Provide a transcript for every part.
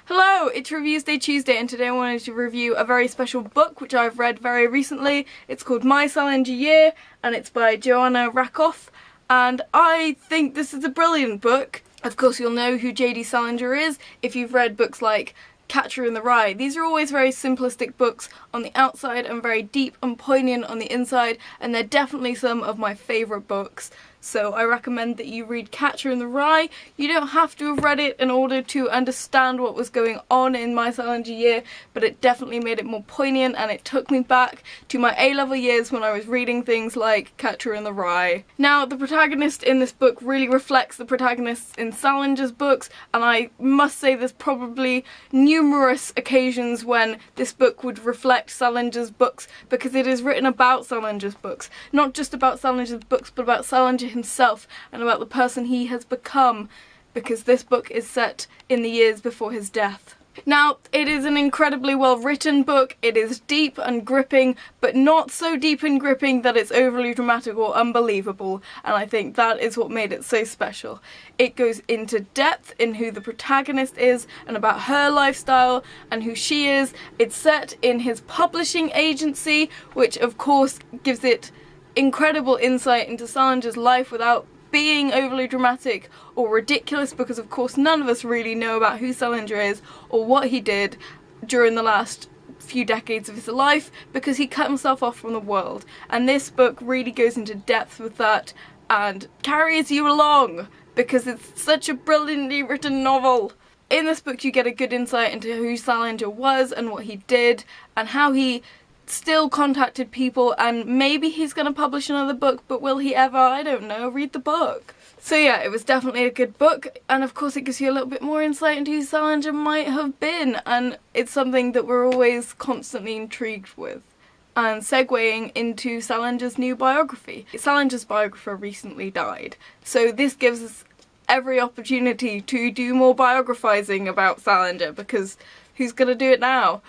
Hello, it's Reviews Day Tuesday, and today I wanted to review a very special book which I've read very recently. It's called My Salinger Year and it's by Joanna Rakoff, and I think this is a brilliant book. Of course you'll know who J.D. Salinger is if you've read books like Catcher in the Rye. These are always very simplistic books on the outside and very deep and poignant on the inside, and they're definitely some of my favourite books. So I recommend that you read Catcher in the Rye. You don't have to have read it in order to understand what was going on in My Salinger Year, but it definitely made it more poignant and it took me back to my A-level years when I was reading things like Catcher in the Rye. Now, the protagonist in this book really reflects the protagonists in Salinger's books, and I must say there's probably numerous occasions when this book would reflect Salinger's books, because it is written about Salinger's books. Not just about Salinger's books, but about Salinger himself and about the person he has become, because this book is set in the years before his death. Now, it is an incredibly well written book. It is deep and gripping, but not so deep and gripping that it's overly dramatic or unbelievable, and I think that is what made it so special. It goes into depth in who the protagonist is and about her lifestyle and who she is. It's set in his publishing agency, which of course gives it incredible insight into Salinger's life without being overly dramatic or ridiculous, because of course none of us really know about who Salinger is or what he did during the last few decades of his life, because he cut himself off from the world, and this book really goes into depth with that and carries you along because it's such a brilliantly written novel. In this book you get a good insight into who Salinger was and what he did and how he still contacted people, and maybe he's going to publish another book, but will he ever? I don't know. Read the book. So yeah, it was definitely a good book, and of course it gives you a little bit more insight into who Salinger might have been, and it's something that we're always constantly intrigued with. And segueing into Salinger's new biography. Salinger's biographer recently died, so this gives us every opportunity to do more biographizing about Salinger, because who's gonna do it now?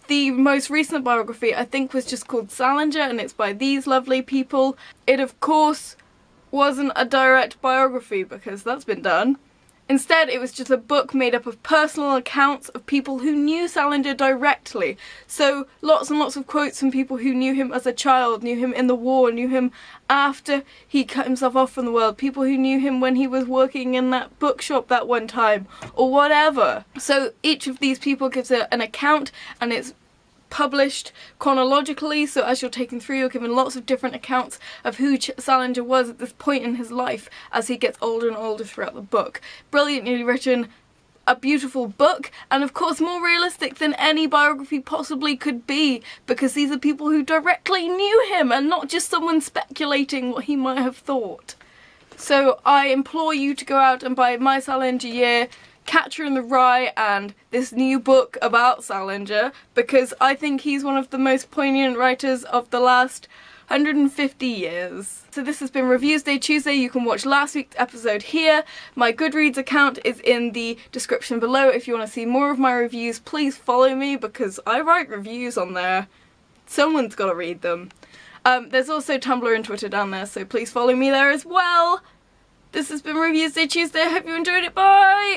The most recent biography I think was just called Salinger, and it's by these lovely people. It of course wasn't a direct biography because that's been done. Instead, it was just a book made up of personal accounts of people who knew Salinger directly. So lots and lots of quotes from people who knew him as a child, knew him in the war, knew him after he cut himself off from the world, people who knew him when he was working in that bookshop that one time, or whatever. So each of these people gives an account, and it's published chronologically, so as you're taken through you're given lots of different accounts of who Salinger was at this point in his life as he gets older and older throughout the book. Brilliantly written, a beautiful book, and of course more realistic than any biography possibly could be, because these are people who directly knew him and not just someone speculating what he might have thought. So I implore you to go out and buy My Salinger Year, Catcher in the Rye, and this new book about Salinger, because I think he's one of the most poignant writers of the last 150 years. So this has been Reviews Day Tuesday. You can watch last week's episode here. My Goodreads account is in the description below. If you want to see more of my reviews, please follow me, because I write reviews on there. Someone's got to read them. There's also Tumblr and Twitter down there, so please follow me there as well. This has been Reviews Day Tuesday. I hope you enjoyed it. Bye!